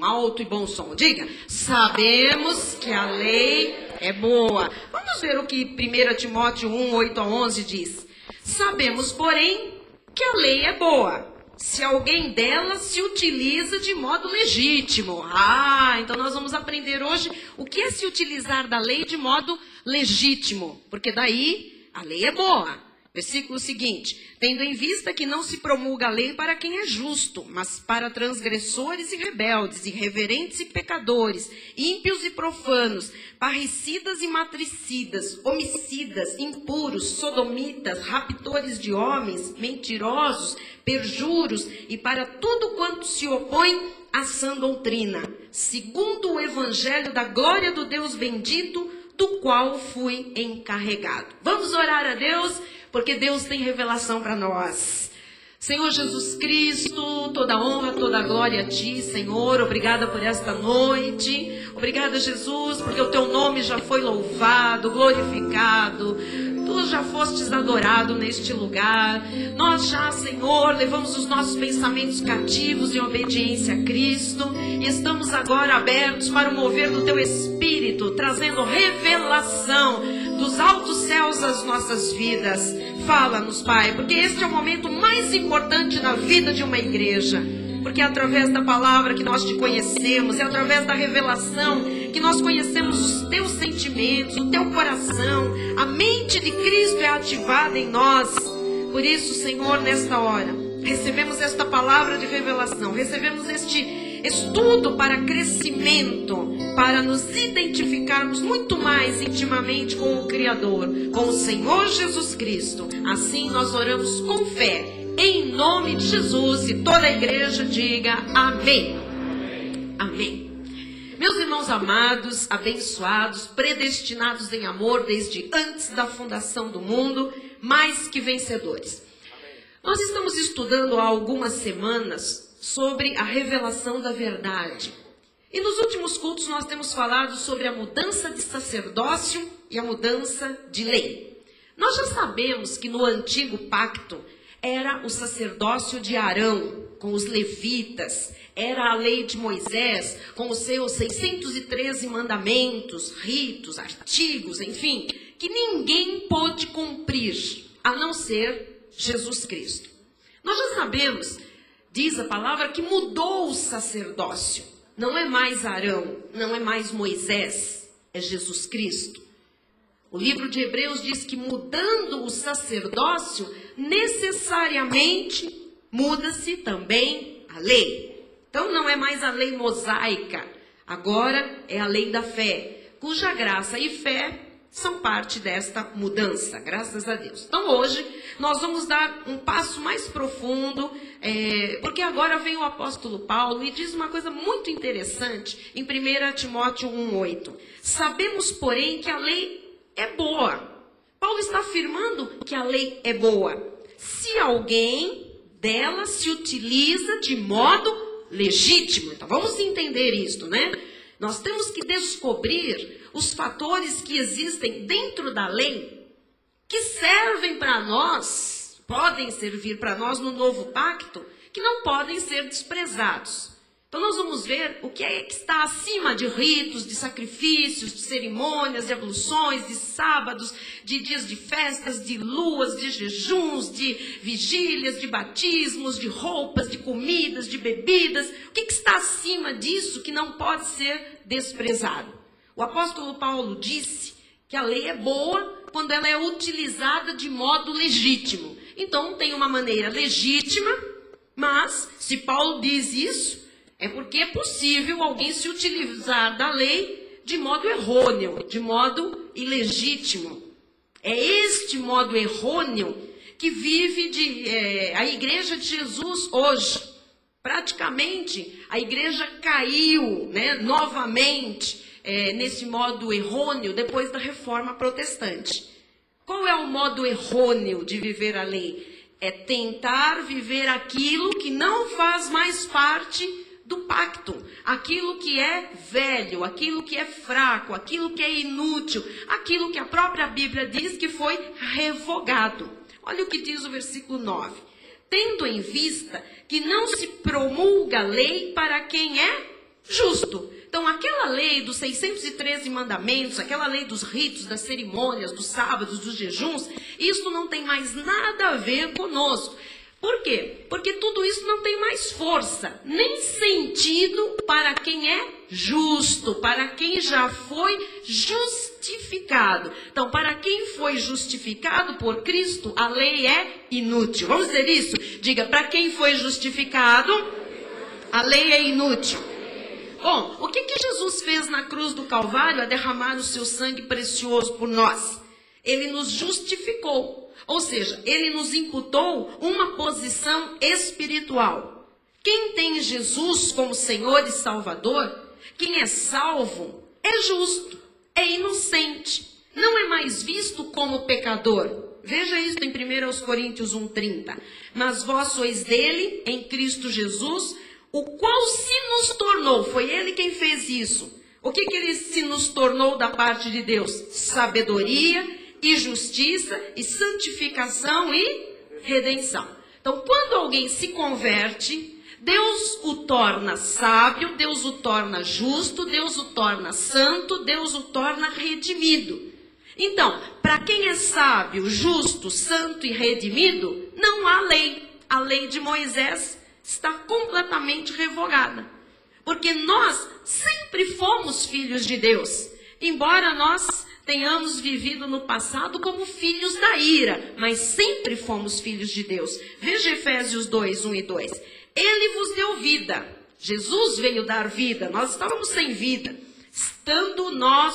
alto e bom som. Diga, sabemos que a lei é boa. Vamos ver o que 1 Timóteo 1, 8 a 11 diz. Sabemos, porém, que a lei é boa, se alguém dela se utiliza de modo legítimo. Então nós vamos aprender hoje o que é se utilizar da lei de modo legítimo, porque daí a lei é boa. Versículo seguinte, tendo em vista que não se promulga a lei para quem é justo, mas para transgressores e rebeldes, irreverentes e pecadores, ímpios e profanos, parricidas e matricidas, homicidas, impuros, sodomitas, raptores de homens, mentirosos, perjuros e para tudo quanto se opõe à sã doutrina, segundo o evangelho da glória do Deus bendito, do qual fui encarregado. Vamos orar a Deus, porque Deus tem revelação para nós. Senhor Jesus Cristo, toda honra, toda glória a Ti, Senhor. Obrigada por esta noite. Obrigada, Jesus, porque o Teu nome já foi louvado, glorificado. Tu já fostes adorado neste lugar. Nós já, Senhor, levamos os nossos pensamentos cativos em obediência a Cristo. E estamos agora abertos para o mover do Teu Espírito, trazendo revelação dos altos céus às nossas vidas. Fala-nos, Pai, porque este é o momento mais importante na vida de uma igreja. Porque é através da palavra que nós te conhecemos, é através da revelação que nós conhecemos os teus sentimentos, o teu coração. A mente de Cristo é ativada em nós. Por isso, Senhor, nesta hora, recebemos esta palavra de revelação, recebemos este estudo para crescimento, para nos identificarmos muito mais intimamente com o Criador, com o Senhor Jesus Cristo. Assim nós oramos com fé, em nome de Jesus, e toda a igreja diga amém. Amém. Meus irmãos amados, abençoados, predestinados em amor desde antes da fundação do mundo, mais que vencedores. Nós estamos estudando há algumas semanas sobre a revelação da verdade. E nos últimos cultos nós temos falado sobre a mudança de sacerdócio e a mudança de lei. Nós já sabemos que no antigo pacto era o sacerdócio de Arão, com os levitas, era a lei de Moisés, com os seus 613 mandamentos, ritos, artigos, enfim, que ninguém pôde cumprir, a não ser Jesus Cristo. Nós já sabemos, diz a palavra, que mudou o sacerdócio. Não é mais Arão, não é mais Moisés, é Jesus Cristo. O livro de Hebreus diz que mudando o sacerdócio, necessariamente muda-se também a lei. Então não é mais a lei mosaica, agora é a lei da fé, cuja graça e fé são parte desta mudança, graças a Deus. Então hoje nós vamos dar um passo mais profundo, porque agora vem o apóstolo Paulo e diz uma coisa muito interessante em 1 Timóteo 1,8. Sabemos, porém, que a lei é boa. Paulo está afirmando que a lei é boa, se alguém dela se utiliza de modo legítimo. Então vamos entender isto, né? Nós temos que descobrir os fatores que existem dentro da lei que servem para nós, podem servir para nós no novo pacto, que não podem ser desprezados. Então nós vamos ver o que é que está acima de ritos, de sacrifícios, de cerimônias, de abluções, de sábados, de dias de festas, de luas, de jejuns, de vigílias, de batismos, de roupas, de comidas, de bebidas. O que está acima disso que não pode ser desprezado? O apóstolo Paulo disse que a lei é boa quando ela é utilizada de modo legítimo. Então tem uma maneira legítima, mas se Paulo diz isso, é porque é possível alguém se utilizar da lei de modo errôneo, de modo ilegítimo. É este modo errôneo que vive a igreja de Jesus hoje. Praticamente a igreja caiu, né, novamente nesse modo errôneo depois da reforma protestante. Qual é o modo errôneo de viver a lei? É tentar viver aquilo que não faz mais parte do pacto, aquilo que é velho, aquilo que é fraco, aquilo que é inútil, aquilo que a própria Bíblia diz que foi revogado. Olha o que diz o versículo 9. tendo em vista que não se promulga lei para quem é justo. Então, aquela lei dos 613 mandamentos, aquela lei dos ritos, das cerimônias, dos sábados, dos jejuns, isso não tem mais nada a ver conosco. Por quê? Porque tudo isso não tem mais força, nem sentido para quem é justo, para quem já foi justificado. Então, para quem foi justificado por Cristo, a lei é inútil. Vamos dizer isso? Diga, para quem foi justificado, a lei é inútil. Bom, o que Jesus fez na cruz do Calvário? A derramar o seu sangue precioso por nós. Ele nos justificou, ou seja, ele nos imputou uma posição espiritual. Quem tem Jesus como Senhor e Salvador, quem é salvo, é justo, é inocente, não é mais visto como pecador. Veja isso em 1 Coríntios 1,30. Mas vós sois dele, em Cristo Jesus, o qual se nos tornou, foi ele quem fez isso. O que ele se nos tornou da parte de Deus? Sabedoria e justiça e santificação e redenção. Então, quando alguém se converte, Deus o torna sábio, Deus o torna justo, Deus o torna santo, Deus o torna redimido. Então, para quem é sábio, justo, santo e redimido, não há lei. A lei de Moisés está completamente revogada. Porque nós sempre fomos filhos de Deus. Embora nós tenhamos vivido no passado como filhos da ira, mas sempre fomos filhos de Deus. Veja Efésios 2, 1 e 2. Ele vos deu vida. Jesus veio dar vida. Nós estávamos sem vida. Estando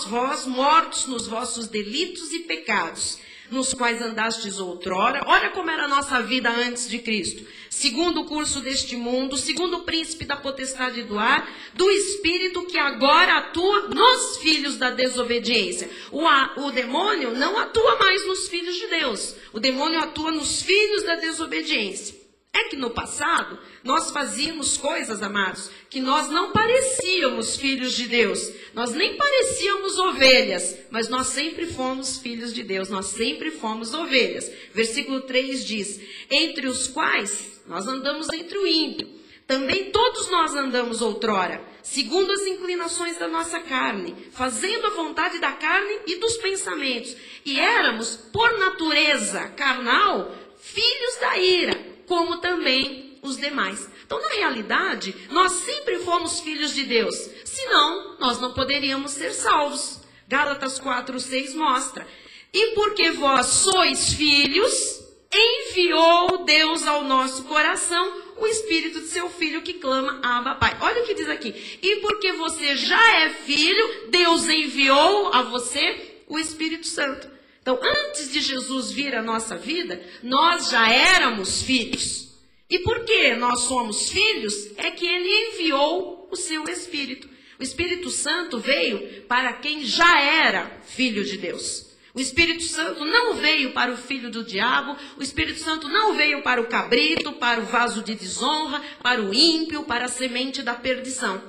vós mortos nos vossos delitos e pecados, nos quais andastes outrora. Olha como era a nossa vida antes de Cristo. Segundo o curso deste mundo, segundo o príncipe da potestade do ar, do espírito que agora atua nos filhos da desobediência. O demônio não atua mais nos filhos de Deus. O demônio atua nos filhos da desobediência. É que no passado, nós fazíamos coisas, amados, que nós não parecíamos filhos de Deus. Nós nem parecíamos ovelhas, mas nós sempre fomos filhos de Deus. Nós sempre fomos ovelhas. Versículo 3 diz, entre os quais nós andamos entre o ímpio. Também todos nós andamos outrora, segundo as inclinações da nossa carne, fazendo a vontade da carne e dos pensamentos. E éramos, por natureza carnal, filhos da ira, como também os demais. Então, na realidade, nós sempre fomos filhos de Deus. Senão, nós não poderíamos ser salvos. Gálatas 4:6 mostra. E porque vós sois filhos, enviou Deus ao nosso coração o Espírito de seu Filho que clama, Abba, Pai. Olha o que diz aqui. E porque você já é filho, Deus enviou a você o Espírito Santo. Então, antes de Jesus vir à nossa vida, nós já éramos filhos. E por que nós somos filhos? É que ele enviou o seu Espírito. O Espírito Santo veio para quem já era filho de Deus. O Espírito Santo não veio para o filho do diabo. O Espírito Santo não veio para o cabrito, para o vaso de desonra, para o ímpio, para a semente da perdição.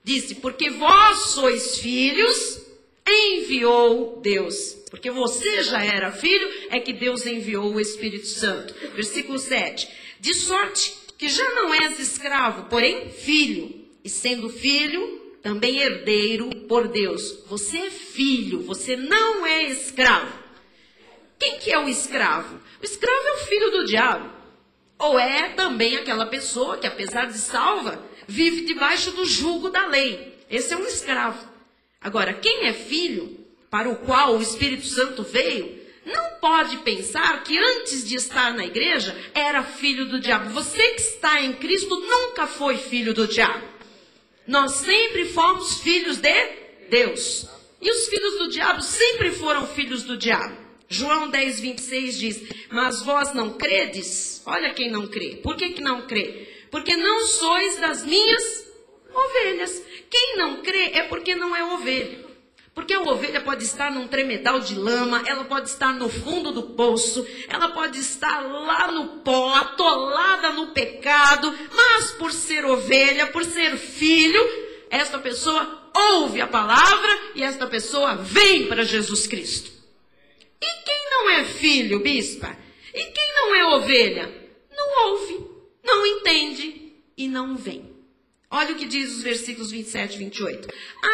Disse, porque vós sois filhos, enviou Deus. Porque você já era filho, é que Deus enviou o Espírito Santo. Versículo 7. De sorte que já não és escravo, porém filho. E sendo filho, também herdeiro por Deus. Você é filho, você não é escravo. Quem que é o escravo? O escravo é o filho do diabo. Ou é também aquela pessoa que, apesar de salva, vive debaixo do jugo da lei. Esse é um escravo. Agora, quem é filho, para o qual o Espírito Santo veio, não pode pensar que antes de estar na igreja era filho do diabo. Você que está em Cristo nunca foi filho do diabo. Nós sempre fomos filhos de Deus. E os filhos do diabo sempre foram filhos do diabo. João 10:26 diz, mas vós não credes? Olha quem não crê. Por que não crê? Porque não sois das minhas ovelhas. Quem não crê é porque não é ovelha. Porque a ovelha pode estar num tremedal de lama, ela pode estar no fundo do poço, ela pode estar lá no pó, atolada no pecado, mas por ser ovelha, por ser filho, esta pessoa ouve a palavra e esta pessoa vem para Jesus Cristo. E quem não é filho, bispa? E quem não é ovelha? Não não ouve, não entende e não vem. Olha o que diz os versículos 27 e 28.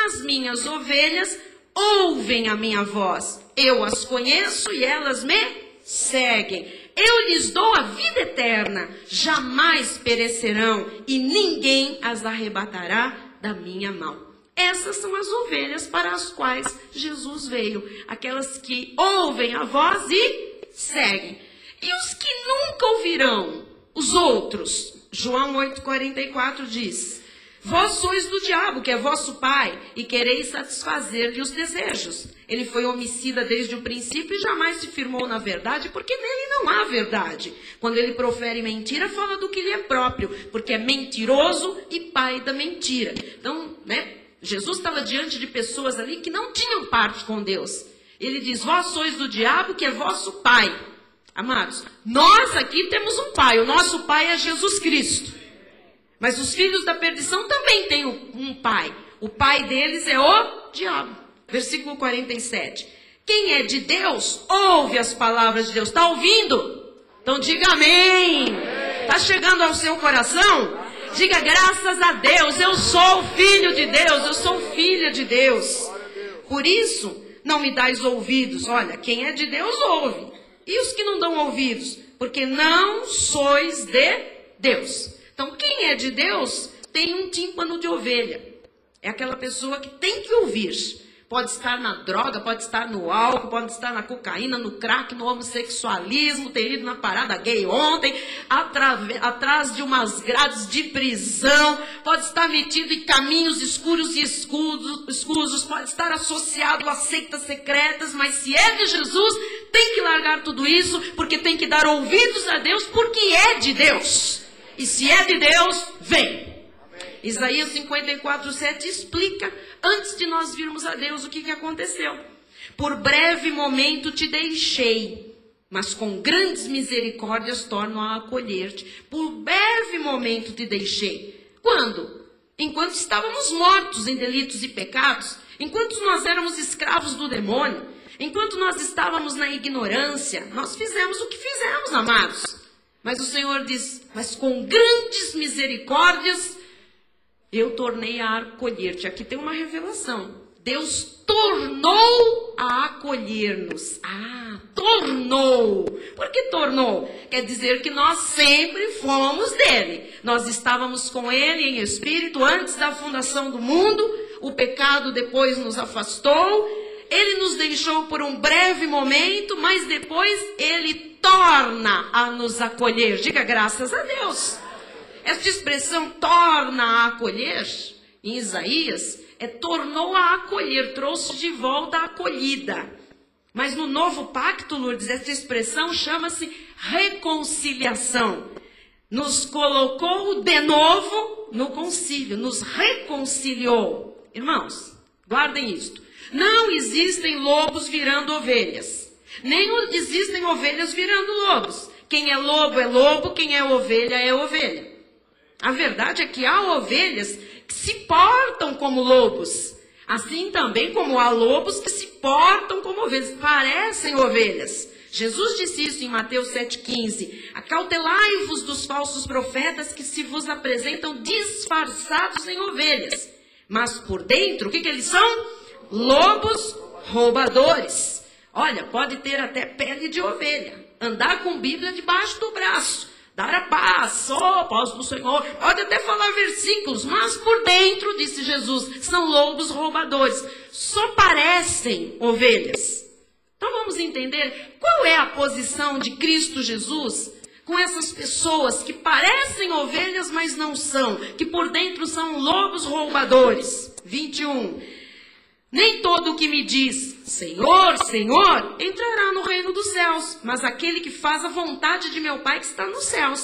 As minhas ovelhas ouvem a minha voz, eu as conheço e elas me seguem. Eu lhes dou a vida eterna, jamais perecerão e ninguém as arrebatará da minha mão. Essas são as ovelhas para as quais Jesus veio, aquelas que ouvem a voz e seguem. E os que nunca ouvirão, os outros? João 8,44 diz: vós sois do diabo, que é vosso pai, e quereis satisfazer-lhe os desejos. Ele foi homicida desde o princípio e jamais se firmou na verdade, porque nele não há verdade. Quando ele profere mentira, fala do que lhe é próprio, porque é mentiroso e pai da mentira. Então, Jesus estava diante de pessoas ali que não tinham parte com Deus. Ele diz: vós sois do diabo, que é vosso pai. Amados, nós aqui temos um pai, o nosso pai é Jesus Cristo. Mas os filhos da perdição também têm um pai. O pai deles é o diabo. Versículo 47. Quem é de Deus, ouve as palavras de Deus. Está ouvindo? Então diga amém. Está chegando ao seu coração? Diga graças a Deus, eu sou filho de Deus, eu sou filha de Deus. Por isso, não me dais ouvidos. Olha, quem é de Deus ouve. E os que não dão ouvidos? Porque não sois de Deus. Então, quem é de Deus tem um tímpano de ovelha. É aquela pessoa que tem que ouvir. Pode estar na droga, pode estar no álcool, pode estar na cocaína, no crack, no homossexualismo, ter ido na parada gay ontem, atrás de umas grades de prisão, pode estar metido em caminhos escuros e escusos, pode estar associado a seitas secretas, mas se é de Jesus, tem que largar tudo isso, porque tem que dar ouvidos a Deus, porque é de Deus. E se é de Deus, vem. Isaías 54:7 explica, antes de nós virmos a Deus, o que aconteceu. Por breve momento te deixei, mas com grandes misericórdias torno a acolher-te. Por breve momento te deixei. Quando? Enquanto estávamos mortos em delitos e pecados, enquanto nós éramos escravos do demônio, enquanto nós estávamos na ignorância, nós fizemos o que fizemos, amados. Mas o Senhor diz, mas com grandes misericórdias eu tornei a acolher-te. Aqui tem uma revelação. Deus tornou a acolher-nos. Tornou. Por que tornou? Quer dizer que nós sempre fomos dele. Nós estávamos com ele em espírito antes da fundação do mundo. O pecado depois nos afastou. Ele nos deixou por um breve momento, mas depois ele torna a nos acolher. Diga graças a Deus. Esta expressão torna a acolher, em Isaías, tornou a acolher, trouxe de volta a acolhida. Mas no novo pacto, Lourdes, essa expressão chama-se reconciliação. Nos colocou de novo no concílio, nos reconciliou. Irmãos, guardem isto. Não existem lobos virando ovelhas, nem existem ovelhas virando lobos. Quem é lobo, quem é ovelha. A verdade é que há ovelhas que se portam como lobos, assim também como há lobos que se portam como ovelhas, parecem ovelhas. Jesus disse isso em Mateus 7,15. Acautelai-vos dos falsos profetas que se vos apresentam disfarçados em ovelhas, mas por dentro, o que eles são? Lobos roubadores. Olha, pode ter até pele de ovelha, andar com Bíblia debaixo do braço, dar a paz, paz do Senhor, pode até falar versículos, mas por dentro, disse Jesus, são lobos roubadores, só parecem ovelhas. Então vamos entender qual é a posição de Cristo Jesus com essas pessoas que parecem ovelhas, mas não são, que por dentro são lobos roubadores. 21. Nem todo o que me diz, Senhor, Senhor, entrará no reino dos céus, mas aquele que faz a vontade de meu Pai que está nos céus.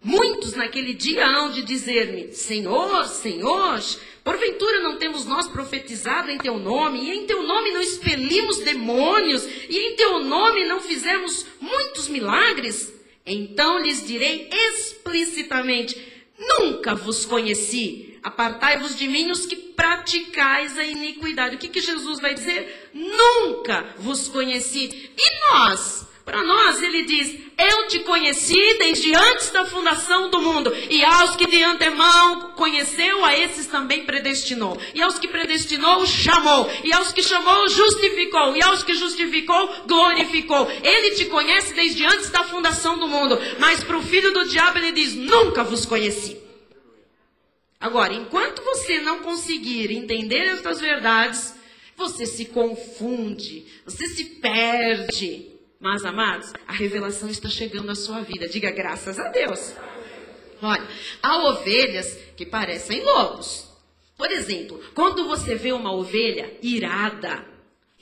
Muitos naquele dia hão de dizer-me, Senhor, Senhor, porventura não temos nós profetizado em teu nome, e em teu nome não expelimos demônios, e em teu nome não fizemos muitos milagres? Então lhes direi explicitamente, nunca vos conheci. Apartai-vos de mim os que praticais a iniquidade. O que Jesus vai dizer? Nunca vos conheci. E nós, Para nós, ele diz, eu te conheci desde antes da fundação do mundo. E aos que de antemão conheceu, a esses também predestinou. E aos que predestinou, chamou. E aos que chamou, justificou. E aos que justificou, glorificou. Ele te conhece desde antes da fundação do mundo. Mas para o filho do diabo, ele diz, nunca vos conheci. Agora, enquanto você não conseguir entender estas verdades, você se confunde, você se perde. Mas, amados, a revelação está chegando à sua vida. Diga graças a Deus. Olha, há ovelhas que parecem lobos. Por exemplo, quando você vê uma ovelha irada,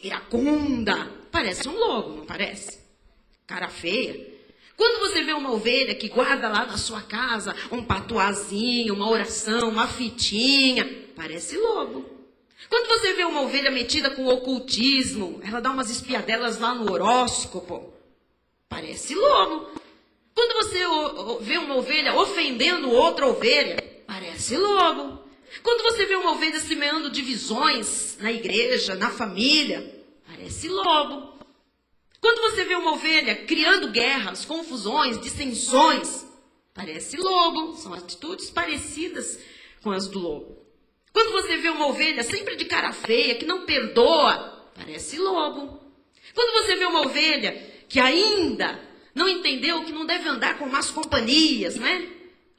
iracunda, parece um lobo, não parece? Cara feia. Quando você vê uma ovelha que guarda lá na sua casa um patuazinho, uma oração, uma fitinha, parece lobo. Quando você vê uma ovelha metida com ocultismo, ela dá umas espiadelas lá no horóscopo, parece lobo. Quando você vê uma ovelha ofendendo outra ovelha, parece lobo. Quando você vê uma ovelha semeando divisões na igreja, na família, parece lobo. Quando você vê uma ovelha criando guerras, confusões, dissensões, parece lobo. São atitudes parecidas com as do lobo. Quando você vê uma ovelha sempre de cara feia, que não perdoa, parece lobo. Quando você vê uma ovelha que ainda não entendeu que não deve andar com más companhias, né?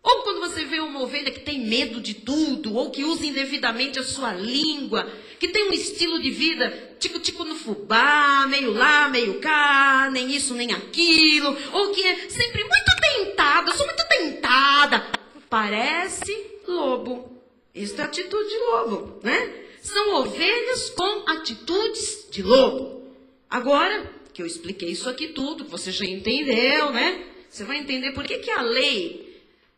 Ou quando você vê uma ovelha que tem medo de tudo, ou que usa indevidamente a sua língua, que tem um estilo de vida tico-tico no fubá, meio lá, meio cá, nem isso, nem aquilo, ou que é sempre muito tentada, eu sou muito tentada, parece lobo. Isso é atitude de lobo, né? São ovelhas com atitudes de lobo. Agora, que eu expliquei isso aqui tudo, que você já entendeu, né? Você vai entender por que a lei...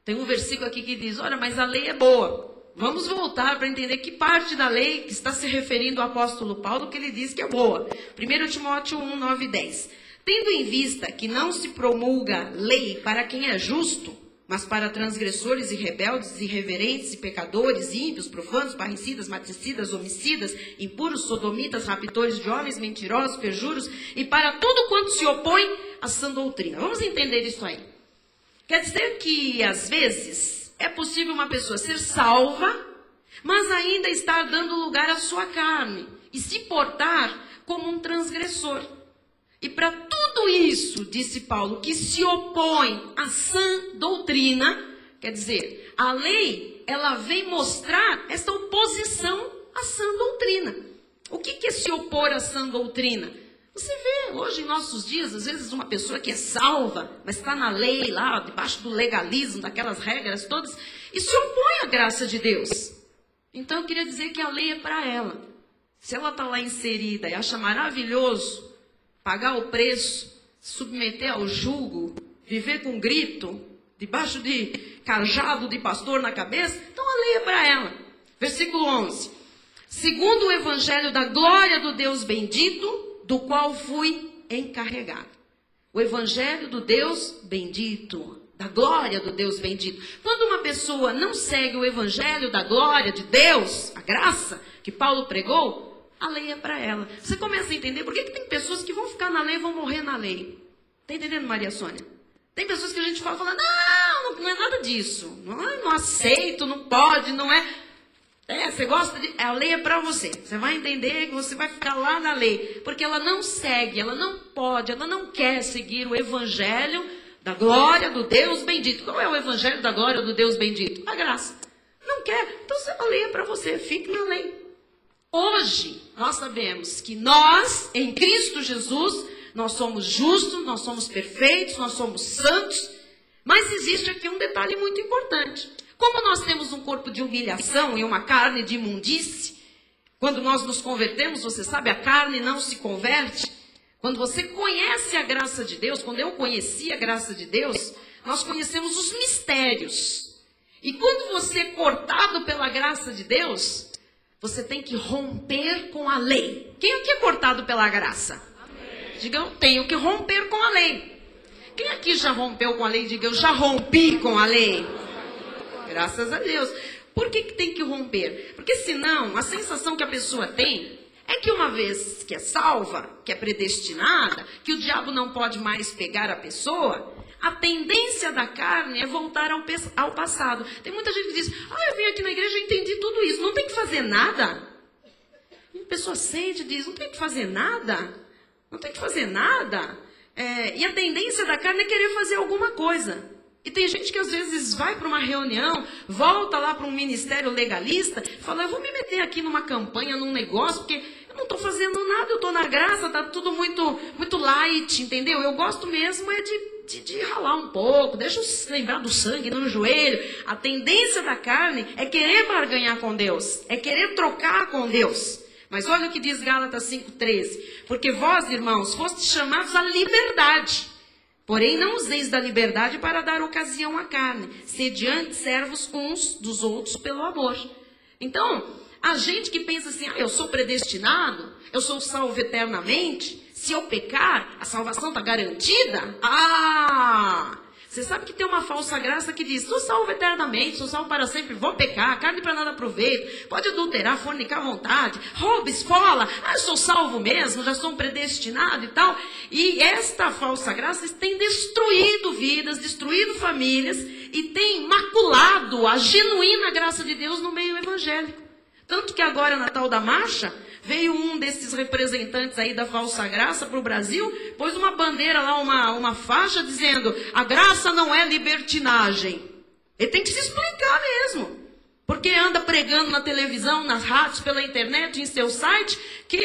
Tem um versículo aqui que diz, olha, mas a lei é boa. Vamos voltar para entender que parte da lei que está se referindo ao apóstolo Paulo, que ele diz que é boa. 1 Timóteo 1, 9 e 10. Tendo em vista que não se promulga lei para quem é justo, mas para transgressores e rebeldes, irreverentes e pecadores, ímpios, profanos, parricidas, matricidas, homicidas, impuros, sodomitas, raptores de homens, mentirosos, perjuros, e para tudo quanto se opõe à sã doutrina. Vamos entender isso aí. Quer dizer que, às vezes, é possível uma pessoa ser salva, mas ainda estar dando lugar à sua carne, e se portar como um transgressor. E para tudo isso, disse Paulo, que se opõe à sã doutrina, quer dizer, a lei, ela vem mostrar essa oposição à sã doutrina. O que é se opor à sã doutrina? Você vê hoje em nossos dias, às vezes uma pessoa que é salva, mas está na lei lá, debaixo do legalismo, daquelas regras todas, e se opõe à graça de Deus. Então eu queria dizer que a lei é para ela. Se ela está lá inserida e acha maravilhoso pagar o preço, submeter ao jugo, viver com grito, debaixo de cajado de pastor na cabeça, então a lei é para ela. Versículo 11. Segundo o evangelho da glória do Deus bendito, do qual fui encarregado. O evangelho do Deus bendito, da glória do Deus bendito. Quando uma pessoa não segue o evangelho da glória de Deus, a graça que Paulo pregou, a lei é para ela. Você começa a entender por que tem pessoas que vão ficar na lei e vão morrer na lei. Está entendendo, Maria Sônia? Tem pessoas que a gente fala, não é nada disso. Não aceito, não pode, não é... você gosta de... A lei é para você. Você vai entender que você vai ficar lá na lei. Porque ela não segue, ela não pode, ela não quer seguir o evangelho da glória do Deus bendito. Qual é o evangelho da glória do Deus bendito? A graça. Não quer. Então a lei é para você. Fique na lei. Hoje, nós sabemos que nós, em Cristo Jesus, nós somos justos, nós somos perfeitos, nós somos santos. Mas existe aqui um detalhe muito importante. Como nós temos um corpo de humilhação e uma carne de imundície, quando nós nos convertemos, você sabe, a carne não se converte. Quando você conhece a graça de Deus, quando eu conheci a graça de Deus, nós conhecemos os mistérios. E quando você é cortado pela graça de Deus, você tem que romper com a lei. Quem aqui é cortado pela graça? Amém. Diga, eu tenho que romper com a lei. Quem aqui já rompeu com a lei? Diga, eu já rompi com a lei. Graças a Deus. Por que tem que romper? Porque senão, a sensação que a pessoa tem é que uma vez que é salva, que é predestinada, que o diabo não pode mais pegar a pessoa, a tendência da carne é voltar ao passado. Tem muita gente que diz, eu vim aqui na igreja e entendi tudo isso, não tem que fazer nada. E a pessoa sente e diz, não tem que fazer nada, não tem que fazer nada. E a tendência da carne é querer fazer alguma coisa. E tem gente que às vezes vai para uma reunião, volta lá para um ministério legalista, fala, eu vou me meter aqui numa campanha, num negócio, porque eu não estou fazendo nada, eu estou na graça, está tudo muito light, entendeu? Eu gosto mesmo de ralar um pouco, deixa eu lembrar do sangue no joelho. A tendência da carne é querer barganhar com Deus, é querer trocar com Deus. Mas olha o que diz Gálatas 5,13. Porque vós, irmãos, fostes chamados à liberdade. Porém, não useis da liberdade para dar ocasião à carne. Sede antes servos uns dos outros pelo amor. Então, a gente que pensa assim, eu sou predestinado, eu sou salvo eternamente, se eu pecar, a salvação está garantida? Você sabe que tem uma falsa graça que diz, sou salvo eternamente, sou salvo para sempre, vou pecar, carne para nada aproveito, pode adulterar, fornicar à vontade, rouba, esfola, eu sou salvo mesmo, já sou um predestinado e tal. E esta falsa graça tem destruído vidas, destruído famílias e tem maculado a genuína graça de Deus no meio evangélico. Tanto que agora na tal da marcha, veio um desses representantes aí da falsa graça para o Brasil, pôs uma bandeira lá, uma faixa dizendo, a graça não é libertinagem. Ele tem que se explicar mesmo. Porque anda pregando na televisão, nas rádios, pela internet, em seu site, que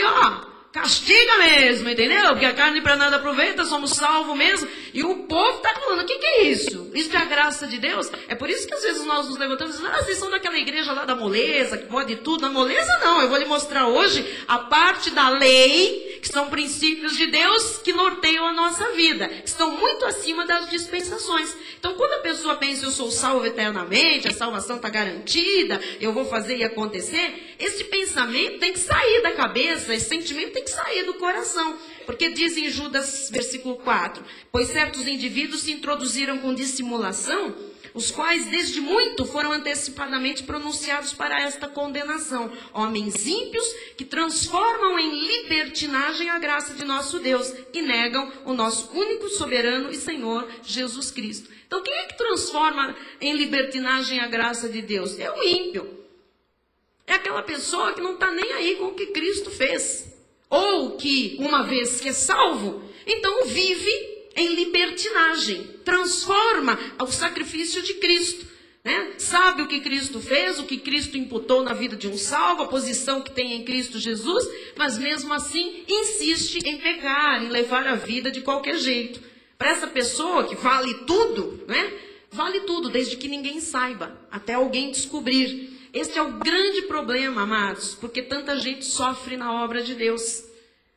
castiga mesmo, entendeu? Porque a carne para nada aproveita, somos salvos mesmo. E o povo está falando, o que é isso? Isso é a graça de Deus? É por isso que às vezes nós nos levantamos e dizemos, vocês são daquela igreja lá da moleza, que pode tudo. Na moleza não, eu vou lhe mostrar hoje a parte da lei, que são princípios de Deus que norteiam a nossa vida, que estão muito acima das dispensações. Então quando a pessoa pensa, eu sou salvo eternamente, a salvação está garantida, eu vou fazer e acontecer, esse pensamento tem que sair da cabeça, esse sentimento tem que sair do coração. Porque diz em Judas, versículo 4, pois certos indivíduos se introduziram com dissimulação, os quais desde muito foram antecipadamente pronunciados para esta condenação. Homens ímpios que transformam em libertinagem a graça de nosso Deus e negam o nosso único soberano e Senhor Jesus Cristo. Então quem é que transforma em libertinagem a graça de Deus? É o ímpio. É aquela pessoa que não está nem aí com o que Cristo fez. Ou que, uma vez que é salvo, então vive em libertinagem, transforma o sacrifício de Cristo, né? Sabe o que Cristo fez, o que Cristo imputou na vida de um salvo, a posição que tem em Cristo Jesus, mas mesmo assim insiste em pecar, em levar a vida de qualquer jeito. Para essa pessoa que vale tudo, né? Vale tudo, desde que ninguém saiba, até alguém descobrir. Este é o grande problema, amados, porque tanta gente sofre na obra de Deus.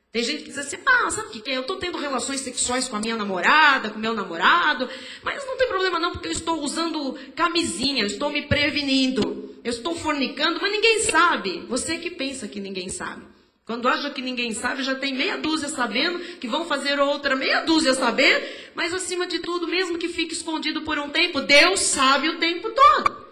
Tem gente que diz assim, sabe o que é? Eu estou tendo relações sexuais com a minha namorada, com o meu namorado, mas não tem problema não, porque eu estou usando camisinha, eu estou me prevenindo, eu estou fornicando, mas ninguém sabe. Você que pensa que ninguém sabe. Quando acha que ninguém sabe, já tem meia dúzia sabendo, que vão fazer outra meia dúzia saber, mas acima de tudo, mesmo que fique escondido por um tempo, Deus sabe o tempo todo.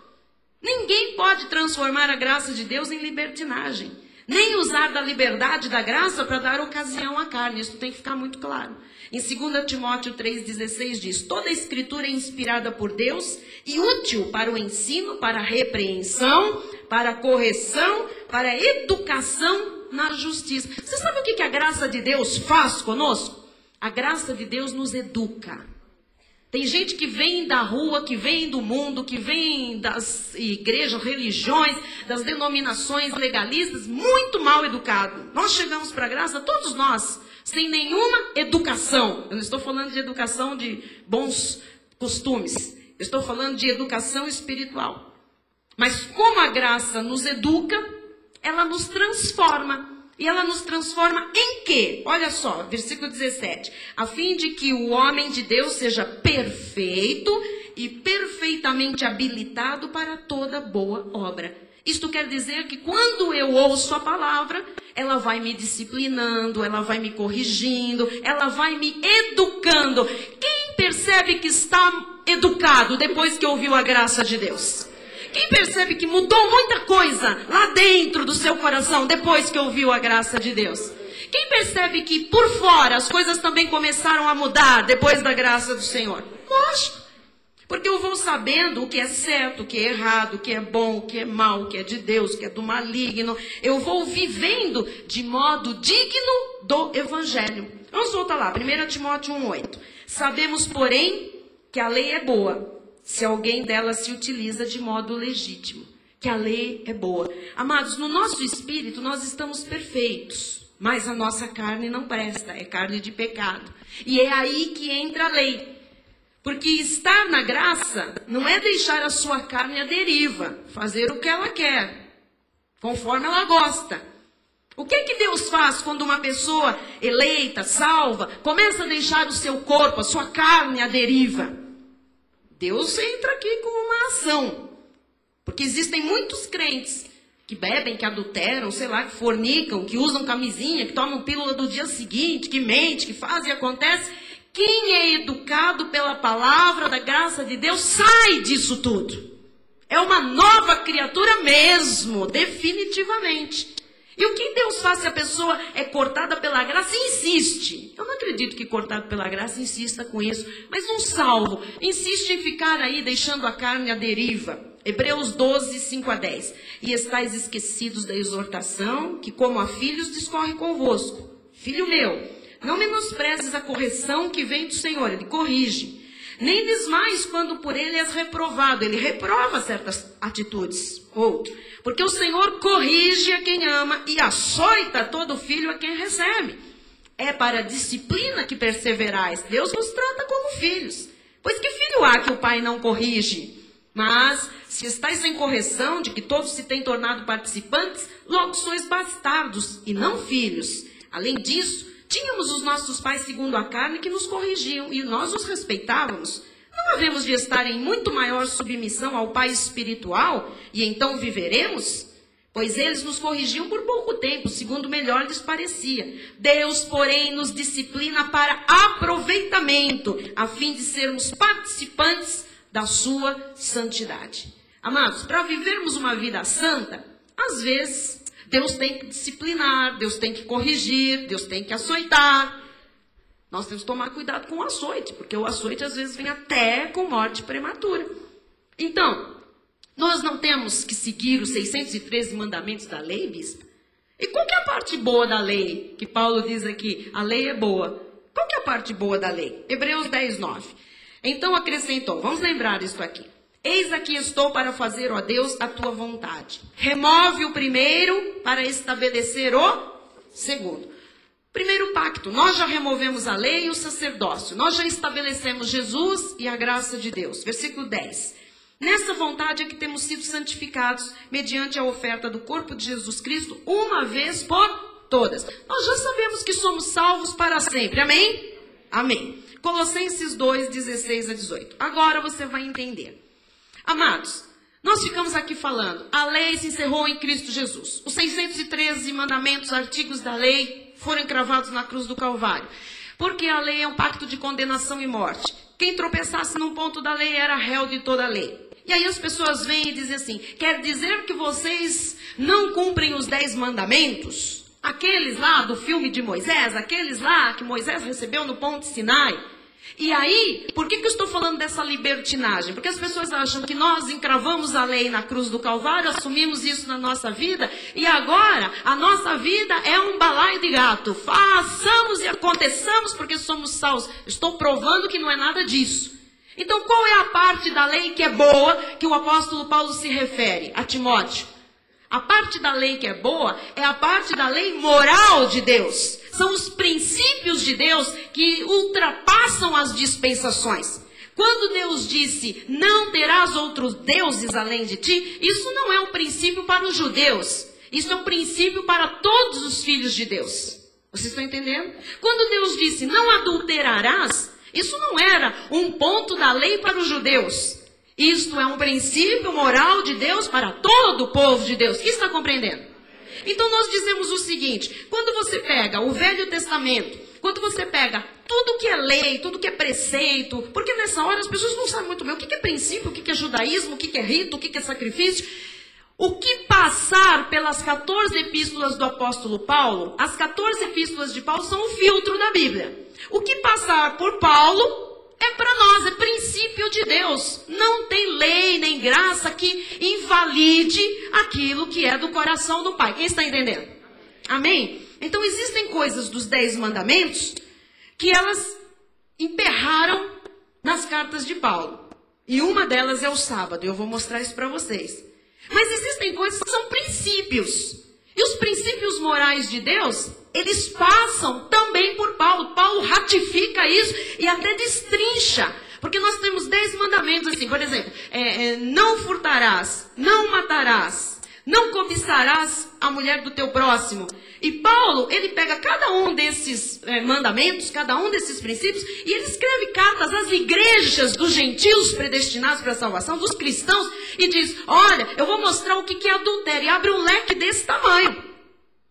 Ninguém pode transformar a graça de Deus em libertinagem, nem usar da liberdade da graça para dar ocasião à carne. Isso tem que ficar muito claro. Em 2 Timóteo 3,16 diz, toda a escritura é inspirada por Deus e útil para o ensino, para a repreensão, para a correção, para a educação na justiça. Você sabe o que a graça de Deus faz conosco? A graça de Deus nos educa. Tem gente que vem da rua, que vem do mundo, que vem das igrejas, religiões, das denominações legalistas, muito mal educado. Nós chegamos para a graça, todos nós, sem nenhuma educação. Eu não estou falando de educação de bons costumes. Eu estou falando de educação espiritual. Mas como a graça nos educa, ela nos transforma. E ela nos transforma em quê? Olha só, versículo 17. A fim de que o homem de Deus seja perfeito e perfeitamente habilitado para toda boa obra. Isto quer dizer que quando eu ouço a palavra, ela vai me disciplinando, ela vai me corrigindo, ela vai me educando. Quem percebe que está educado depois que ouviu a graça de Deus? Quem percebe que mudou muita coisa lá dentro do seu coração depois que ouviu a graça de Deus? Quem percebe que por fora as coisas também começaram a mudar depois da graça do Senhor? Lógico. Porque eu vou sabendo o que é certo, o que é errado, o que é bom, o que é mal, o que é de Deus, o que é do maligno. Eu vou vivendo de modo digno do Evangelho. Vamos voltar lá, 1 Timóteo 1,8. Sabemos, porém, que a lei é boa, se alguém dela se utiliza de modo legítimo. Que a lei é boa. Amados, no nosso espírito nós estamos perfeitos, mas a nossa carne não presta, é carne de pecado. E é aí que entra a lei. Porque estar na graça não é deixar a sua carne à deriva, fazer o que ela quer, conforme ela gosta. O que que Deus faz quando uma pessoa eleita, salva, começa a deixar o seu corpo, a sua carne à deriva? Deus entra aqui com uma ação. Porque existem muitos crentes que bebem, que adulteram, sei lá, que fornicam, que usam camisinha, que tomam pílula do dia seguinte, que mente, que faz e acontece. Quem é educado pela palavra da graça de Deus sai disso tudo. É uma nova criatura mesmo, definitivamente. E o que Deus faz se a pessoa é cortada pela graça e insiste? Eu não acredito que cortado pela graça insista com isso. Mas um salvo insiste em ficar aí deixando a carne à deriva. Hebreus 12, 5 a 10. E estáis esquecidos da exortação, que como a filhos discorre convosco. Filho meu, não menosprezes a correção que vem do Senhor, ele corrige. Nem desmais quando por ele és reprovado, ele reprova certas atitudes. Outro, porque o Senhor corrige a quem ama e açoita todo filho a quem recebe. É para a disciplina que perseverais. Deus nos trata como filhos. Pois que filho há que o pai não corrige? Mas, se estáis sem correção, de que todos se têm tornado participantes, logo sois bastardos e não filhos. Além disso, tínhamos os nossos pais segundo a carne que nos corrigiam e nós os respeitávamos. Não havemos de estar em muito maior submissão ao Pai espiritual e então viveremos? Pois eles nos corrigiam por pouco tempo, segundo melhor lhes parecia. Deus, porém, nos disciplina para aproveitamento, a fim de sermos participantes da sua santidade. Amados, para vivermos uma vida santa, às vezes Deus tem que disciplinar, Deus tem que corrigir, Deus tem que açoitar. Nós temos que tomar cuidado com o açoite, porque o açoite às vezes vem até com morte prematura. Então, nós não temos que seguir os 613 mandamentos da lei, bispo? E qual que é a parte boa da lei? Que Paulo diz aqui, a lei é boa. Qual que é a parte boa da lei? Hebreus 10, 9. Então acrescentou, vamos lembrar isso aqui. Eis aqui estou para fazer, ó Deus, a tua vontade. Remove o primeiro para estabelecer o segundo. Primeiro pacto, nós já removemos a lei e o sacerdócio. Nós já estabelecemos Jesus e a graça de Deus. Versículo 10. Nessa vontade é que temos sido santificados mediante a oferta do corpo de Jesus Cristo, uma vez por todas. Nós já sabemos que somos salvos para sempre. Amém? Amém. Colossenses 2, 16 a 18. Agora você vai entender. Amados, nós ficamos aqui falando, a lei se encerrou em Cristo Jesus. Os 613 mandamentos, artigos da lei foram encravados na cruz do Calvário. Porque a lei é um pacto de condenação e morte. Quem tropeçasse num ponto da lei era réu de toda a lei. E aí as pessoas vêm e dizem assim, quer dizer que vocês não cumprem os 10 mandamentos? Aqueles lá do filme de Moisés, aqueles lá que Moisés recebeu no Monte Sinai. E aí, por que eu estou falando dessa libertinagem? Porque as pessoas acham que nós encravamos a lei na cruz do Calvário, assumimos isso na nossa vida, e agora a nossa vida é um balaio de gato. Façamos e aconteçamos porque somos salvos. Estou provando que não é nada disso. Então, qual é a parte da lei que é boa, que o apóstolo Paulo se refere a Timóteo? A parte da lei que é boa é a parte da lei moral de Deus. São os princípios de Deus que ultrapassam as dispensações. Quando Deus disse, não terás outros deuses além de ti, isso não é um princípio para os judeus. Isso é um princípio para todos os filhos de Deus. Vocês estão entendendo? Quando Deus disse, não adulterarás, isso não era um ponto da lei para os judeus. Isto é um princípio moral de Deus para todo o povo de Deus. O que está compreendendo? Então nós dizemos o seguinte, quando você pega o Velho Testamento, quando você pega tudo que é lei, tudo que é preceito, porque nessa hora as pessoas não sabem muito bem o que é princípio, o que é judaísmo, o que é rito, o que é sacrifício. O que passar pelas 14 epístolas do apóstolo Paulo, as 14 epístolas de Paulo são o filtro da Bíblia. O que passar por Paulo é para nós, é princípio de Deus. Não tem lei nem graça que invalide aquilo que é do coração do Pai. Quem está entendendo? Amém? Então existem coisas dos 10 mandamentos que elas emperraram nas cartas de Paulo. E uma delas é o sábado. Eu vou mostrar isso para vocês. Mas existem coisas que são princípios. E os princípios morais de Deus, eles passam também por Paulo. Paulo ratifica isso e até destrincha. Porque nós temos 10 mandamentos assim, por exemplo, não furtarás, não matarás, não cobiçarás a mulher do teu próximo. E Paulo, ele pega cada um desses mandamentos, cada um desses princípios, e ele escreve cartas às igrejas dos gentios predestinados para a salvação, dos cristãos, e diz, olha, eu vou mostrar o que é adultério, e abre um leque desse tamanho.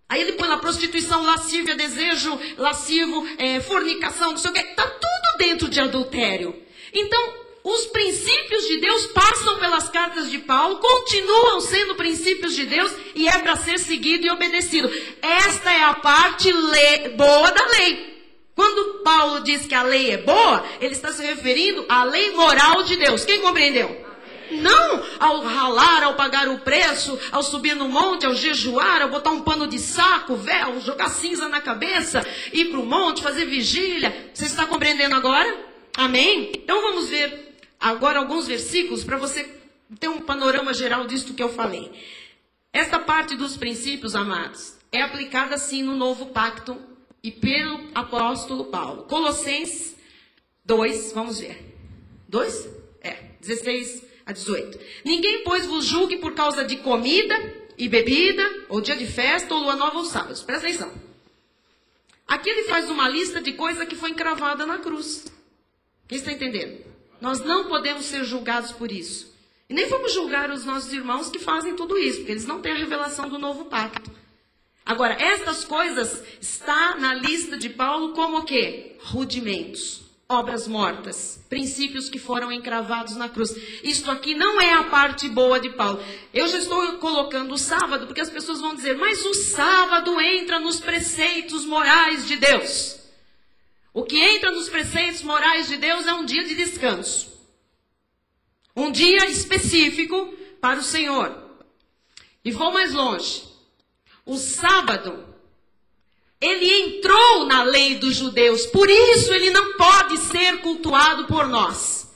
Aí ele põe lá prostituição, lascívia, desejo lascivo, fornicação, não sei o que, está tudo dentro de adultério. Então, os princípios de Deus passam pelas cartas de Paulo, continuam sendo princípios de Deus e é para ser seguido e obedecido. Esta é a parte boa da lei. Quando Paulo diz que a lei é boa, ele está se referindo à lei moral de Deus. Quem compreendeu? Não ao ralar, ao pagar o preço, ao subir no monte, ao jejuar, ao botar um pano de saco, véu, jogar cinza na cabeça, ir para o monte, fazer vigília. Você está compreendendo agora? Amém? Então vamos ver agora alguns versículos para você ter um panorama geral disso que eu falei. Esta parte dos princípios, amados, é aplicada sim no novo pacto e pelo apóstolo Paulo. Colossenses 2, vamos ver. 2? 16 a 18. Ninguém, pois, vos julgue por causa de comida e bebida, ou dia de festa, ou lua nova ou sábados. Presta atenção. Aqui ele faz uma lista de coisa que foi encravada na cruz. Quem está entendendo? Nós não podemos ser julgados por isso. E nem vamos julgar os nossos irmãos que fazem tudo isso, porque eles não têm a revelação do novo pacto. Agora, estas coisas estão na lista de Paulo como o quê? Rudimentos, obras mortas, princípios que foram encravados na cruz. Isto aqui não é a parte boa de Paulo. Eu já estou colocando o sábado, porque as pessoas vão dizer, mas o sábado entra nos preceitos morais de Deus. O que entra nos preceitos morais de Deus é um dia de descanso. Um dia específico para o Senhor. E vou mais longe. O sábado, ele entrou na lei dos judeus. Por isso ele não pode ser cultuado por nós.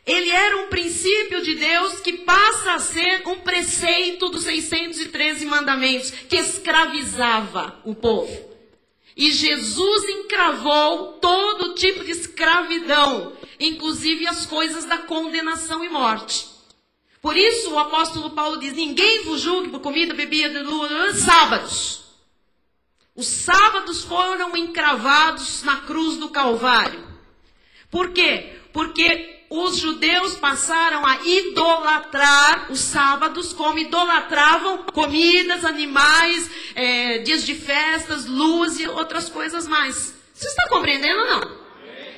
Ele era um princípio de Deus que passa a ser um preceito dos 613 mandamentos, que escravizava o povo. E Jesus encravou todo tipo de escravidão, inclusive as coisas da condenação e morte. Por isso o apóstolo Paulo diz, ninguém vos julgue por comida, bebida, sábados. Os sábados foram encravados na cruz do Calvário. Por quê? Porque os judeus passaram a idolatrar os sábados como idolatravam comidas, animais, dias de festas, luz e outras coisas mais. Você está compreendendo ou não?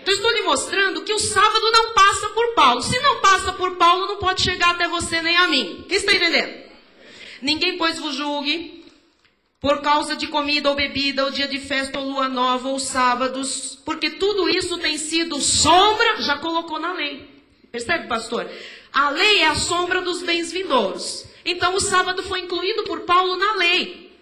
Então estou lhe mostrando que o sábado não passa por Paulo. Se não passa por Paulo, não pode chegar até você nem a mim. Quem está entendendo? Ninguém, pois, vos julgue por causa de comida ou bebida, ou dia de festa, ou lua nova, ou sábados, porque tudo isso tem sido sombra, já colocou na lei. Percebe, pastor? A lei é a sombra dos bens vindouros. Então o sábado foi incluído por Paulo na lei.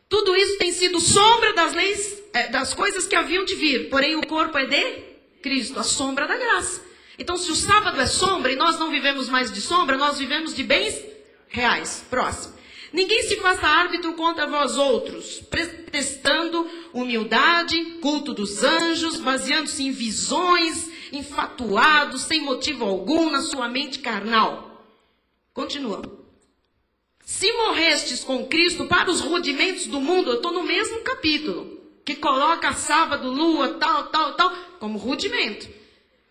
Tudo isso tem sido sombra das leis, das coisas que haviam de vir, porém o corpo é de Cristo, a sombra da graça. Então se o sábado é sombra e nós não vivemos mais de sombra, nós vivemos de bens reais. Próximo. Ninguém se faça árbitro contra vós outros, pretextando humildade, culto dos anjos, baseando-se em visões, infatuados, sem motivo algum, na sua mente carnal. Continua. Se morrestes com Cristo para os rudimentos do mundo, eu estou no mesmo capítulo, que coloca sábado, lua, tal, como rudimento.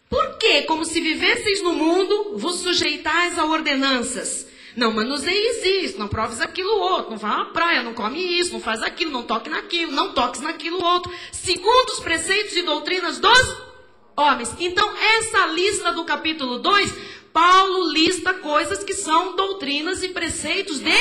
Por quê? Como se vivesseis no mundo, vos sujeitais a ordenanças. Não manuseis isso, não proves aquilo outro, não vá à praia, não come isso, não faz aquilo, não toque naquilo, não toques naquilo outro, segundo os preceitos e doutrinas dos homens. Então, essa lista do capítulo 2, Paulo lista coisas que são doutrinas e preceitos de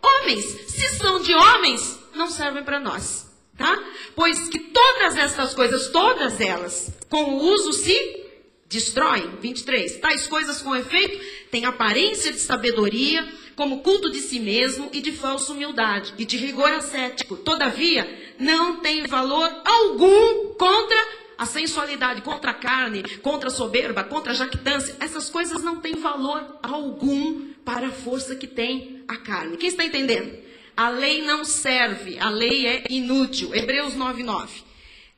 homens. Se são de homens, não servem para nós, tá? Pois que todas essas coisas, todas elas, com o uso se destroem. 23. Tais coisas com efeito têm aparência de sabedoria, como culto de si mesmo e de falsa humildade e de rigor ascético. Todavia, não tem valor algum contra a sensualidade, contra a carne, contra a soberba, contra a jactância. Essas coisas não têm valor algum para a força que tem a carne. Quem está entendendo? A lei não serve, a lei é inútil. Hebreus 9:9.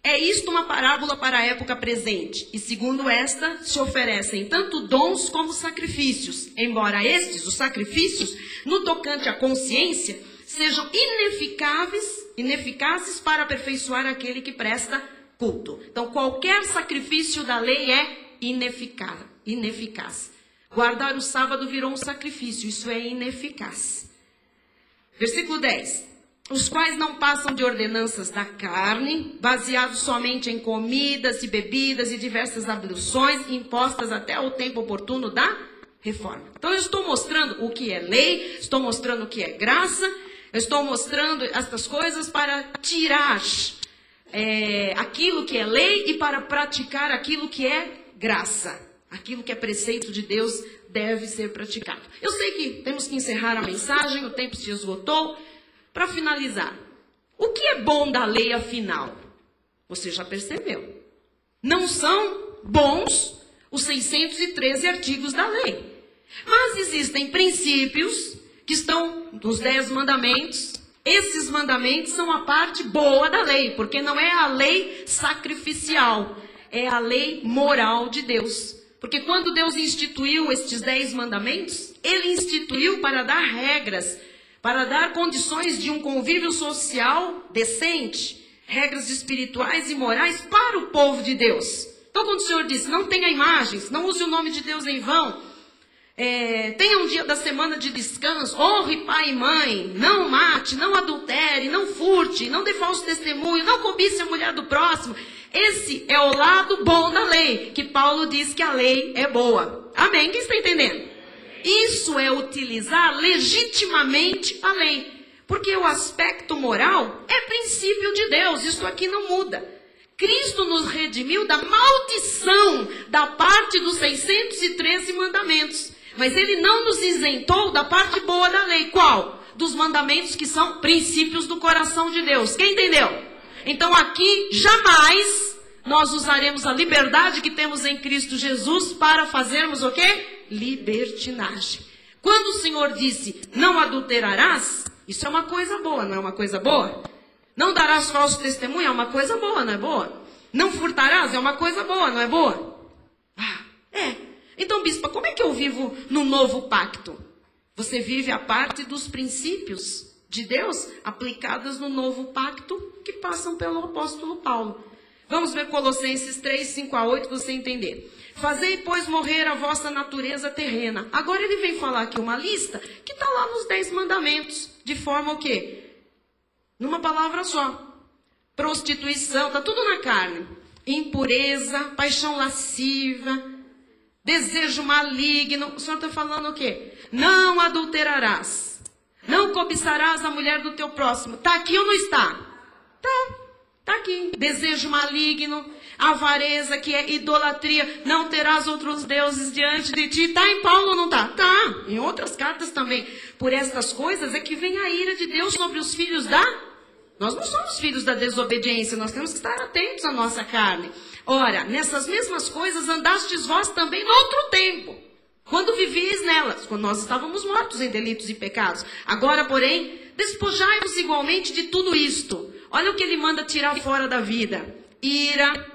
É isto uma parábola para a época presente, e segundo esta se oferecem tanto dons como sacrifícios, embora estes, os sacrifícios, no tocante à consciência, sejam ineficazes para aperfeiçoar aquele que presta culto. Então, qualquer sacrifício da lei é ineficaz. Guardar o sábado virou um sacrifício, isso é ineficaz. Versículo 10. Os quais não passam de ordenanças da carne, baseados somente em comidas e bebidas e diversas abluções, impostas até o tempo oportuno da reforma. Então, eu estou mostrando o que é lei, estou mostrando o que é graça, eu estou mostrando estas coisas para tirar aquilo que é lei e para praticar aquilo que é graça. Aquilo que é preceito de Deus deve ser praticado. Eu sei que temos que encerrar a mensagem, o tempo se esgotou. Para finalizar, o que é bom da lei afinal? Você já percebeu. Não são bons os 613 artigos da lei. Mas existem princípios que estão nos 10 mandamentos. Esses mandamentos são a parte boa da lei, porque não é a lei sacrificial, é a lei moral de Deus. Porque quando Deus instituiu estes 10 mandamentos, Ele instituiu para dar regras, para dar condições de um convívio social decente, regras espirituais e morais para o povo de Deus. Então, quando o Senhor disse, não tenha imagens, não use o nome de Deus em vão, tenha um dia da semana de descanso, honre pai e mãe, não mate, não adultere, não furte, não dê falso testemunho, não cobice a mulher do próximo. Esse é o lado bom da lei, que Paulo diz que a lei é boa. Amém? Quem está entendendo? Isso é utilizar legitimamente a lei. Porque o aspecto moral é princípio de Deus. Isso aqui não muda. Cristo nos redimiu da maldição da parte dos 613 mandamentos. Mas Ele não nos isentou da parte boa da lei. Qual? Dos mandamentos que são princípios do coração de Deus. Quem entendeu? Então aqui jamais nós usaremos a liberdade que temos em Cristo Jesus para fazermos o quê? Libertinagem. Quando o Senhor disse, não adulterarás, isso é uma coisa boa, não é uma coisa boa? Não darás falso testemunho, é uma coisa boa, não é boa? Não furtarás, é uma coisa boa, não é boa? Então, bispa, como é que eu vivo no novo pacto? Você vive a parte dos princípios de Deus aplicados no novo pacto que passam pelo apóstolo Paulo. Vamos ver Colossenses 3, 5 a 8, para você entender. Fazei, pois, morrer a vossa natureza terrena. Agora ele vem falar aqui uma lista que está lá nos 10 mandamentos. De forma o quê? Numa palavra só. Prostituição, está tudo na carne. Impureza, paixão lasciva, desejo maligno. O Senhor está falando o quê? Não adulterarás. Não cobiçarás a mulher do teu próximo. Está aqui ou não está? Está aqui. Desejo maligno, avareza, que é idolatria. Não terás outros deuses diante de ti. Está em Paulo ou não está? Está. Em outras cartas também. Por estas coisas é que vem a ira de Deus sobre os filhos da... Nós não somos filhos da desobediência. Nós temos que estar atentos à nossa carne. Ora, nessas mesmas coisas andastes vós também no outro tempo, quando vivíeis nelas, quando nós estávamos mortos em delitos e pecados. Agora, porém, despojai-vos igualmente de tudo isto. Olha o que ele manda tirar fora da vida. Ira,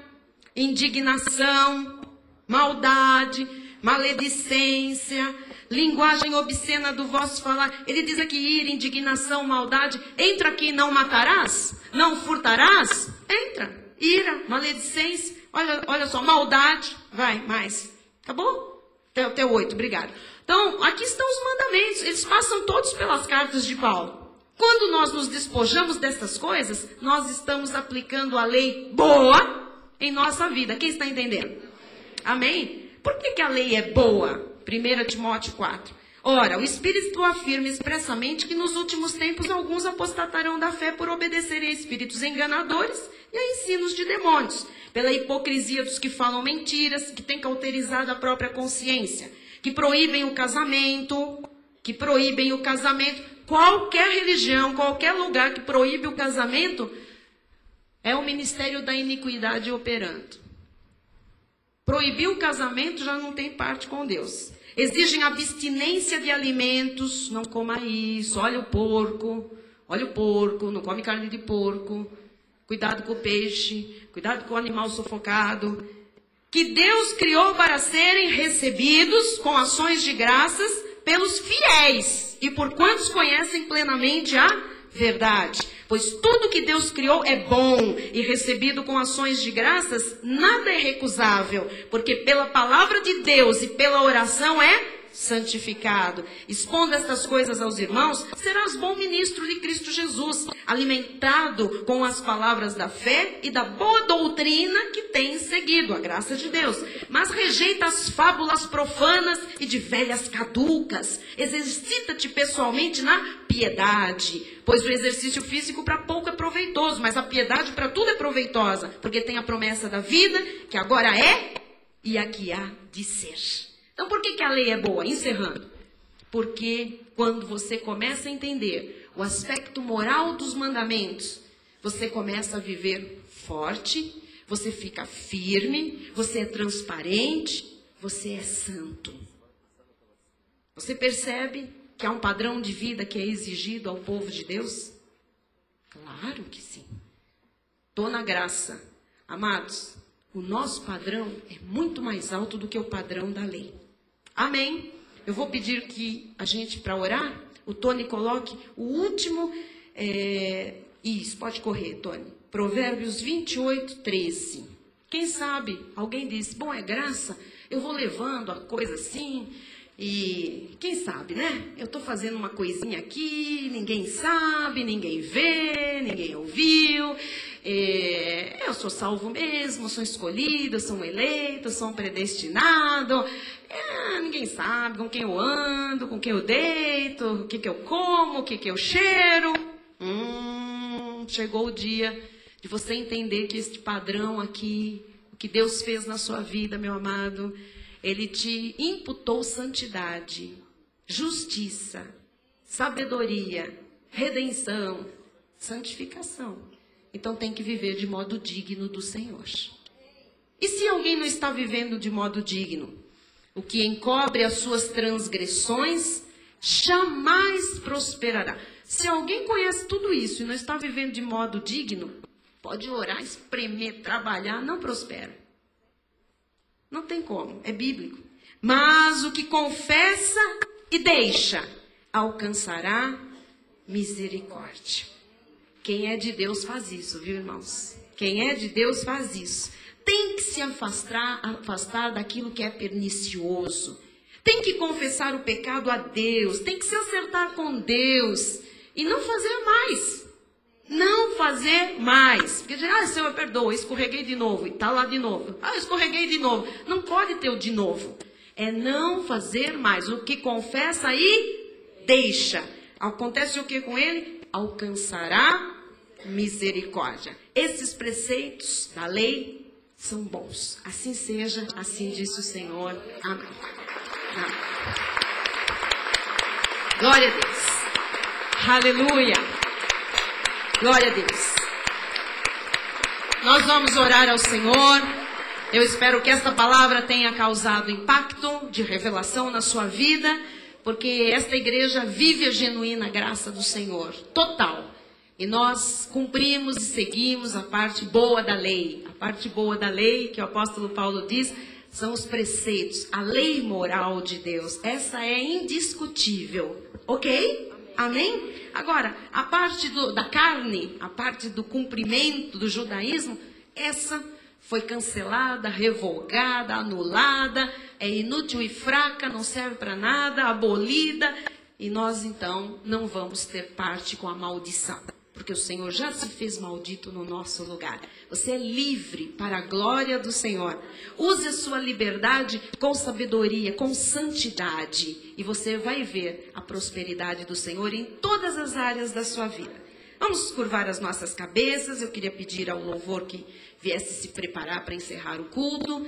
indignação, maldade, maledicência, linguagem obscena do vosso falar. Ele diz aqui ira, indignação, maldade. Entra aqui, não matarás? Não furtarás? Entra. Ira, maledicência, olha só, maldade, vai, mais. Acabou? Até 8, obrigado. Então, aqui estão os mandamentos, eles passam todos pelas cartas de Paulo. Quando nós nos despojamos dessas coisas, nós estamos aplicando a lei boa em nossa vida. Quem está entendendo? Amém? Por que a lei é boa? 1 Timóteo 4. Ora, o Espírito afirma expressamente que nos últimos tempos alguns apostatarão da fé por obedecerem a espíritos enganadores e a ensinos de demônios, pela hipocrisia dos que falam mentiras, que têm cauterizado a própria consciência, que proíbem o casamento, Qualquer religião, qualquer lugar que proíbe o casamento, é o ministério da iniquidade operando. Proibir o casamento já não tem parte com Deus. Exigem abstinência de alimentos, não coma isso, olha o porco, não come carne de porco, cuidado com o peixe, cuidado com o animal sufocado, que Deus criou para serem recebidos com ações de graças pelos fiéis e por quantos conhecem plenamente a verdade. Pois tudo que Deus criou é bom e recebido com ações de graças, nada é recusável, porque pela palavra de Deus e pela oração é santificado. Expondo estas coisas aos irmãos, serás bom ministro de Cristo Jesus, alimentado com as palavras da fé e da boa doutrina que tens seguido, a graça de Deus. Mas rejeita as fábulas profanas e de velhas caducas. Exercita-te pessoalmente na piedade, pois o exercício físico para pouco é proveitoso, mas a piedade para tudo é proveitosa, porque tem a promessa da vida, que agora é e a que há de ser. Então, por que a lei é boa? Encerrando. Porque quando você começa a entender o aspecto moral dos mandamentos, você começa a viver forte, você fica firme, você é transparente, você é santo. Você percebe que há um padrão de vida que é exigido ao povo de Deus? Claro que sim. Estou na graça. Amados, o nosso padrão é muito mais alto do que o padrão da lei. Amém? Eu vou pedir que a gente, para orar, o Tony coloque o último... Isso, pode correr, Tony. Provérbios 28, 13. Quem sabe, alguém disse, bom, é graça, eu vou levando a coisa assim... E quem sabe, né? Eu estou fazendo uma coisinha aqui, ninguém sabe, ninguém vê, ninguém ouviu. Eu sou salvo mesmo, sou escolhido, sou um eleito, sou um predestinado. Ninguém sabe com quem eu ando, com quem eu deito, o que eu como, o que eu cheiro. Chegou o dia de você entender que este padrão aqui, o que Deus fez na sua vida, meu amado... Ele te imputou santidade, justiça, sabedoria, redenção, santificação. Então tem que viver de modo digno do Senhor. E se alguém não está vivendo de modo digno? O que encobre as suas transgressões jamais prosperará. Se alguém conhece tudo isso e não está vivendo de modo digno, pode orar, espremer, trabalhar, não prospera. Não tem como, é bíblico. Mas o que confessa e deixa, alcançará misericórdia. Quem é de Deus faz isso, viu, irmãos? Quem é de Deus faz isso. Tem que se afastar daquilo que é pernicioso. Tem que confessar o pecado a Deus. Tem que se acertar com Deus. E não fazer mais. Não fazer mais. Porque diz, Senhor, perdoa, escorreguei de novo. E está lá de novo. Escorreguei de novo. Não pode ter o de novo. É não fazer mais. O que confessa e deixa. Acontece o que com ele? Alcançará misericórdia. Esses preceitos da lei são bons. Assim seja, assim disse o Senhor. Amém. Amém. Glória a Deus. Aleluia. Glória a Deus. Nós vamos orar ao Senhor. Eu espero que esta palavra tenha causado impacto de revelação na sua vida, porque esta igreja vive a genuína graça do Senhor, total. E nós cumprimos e seguimos a parte boa da lei. A parte boa da lei, que o apóstolo Paulo diz, são os preceitos, a lei moral de Deus. Essa é indiscutível, ok? Amém? Agora, a parte da carne, a parte do cumprimento do judaísmo, essa foi cancelada, revogada, anulada, é inútil e fraca, não serve para nada, abolida, e nós então não vamos ter parte com a maldição. porque o Senhor já se fez maldito no nosso lugar. Você é livre para a glória do Senhor. Use a sua liberdade com sabedoria, com santidade, e você vai ver a prosperidade do Senhor em todas as áreas da sua vida. Vamos curvar as nossas cabeças. Eu queria pedir ao louvor que viesse se preparar para encerrar o culto.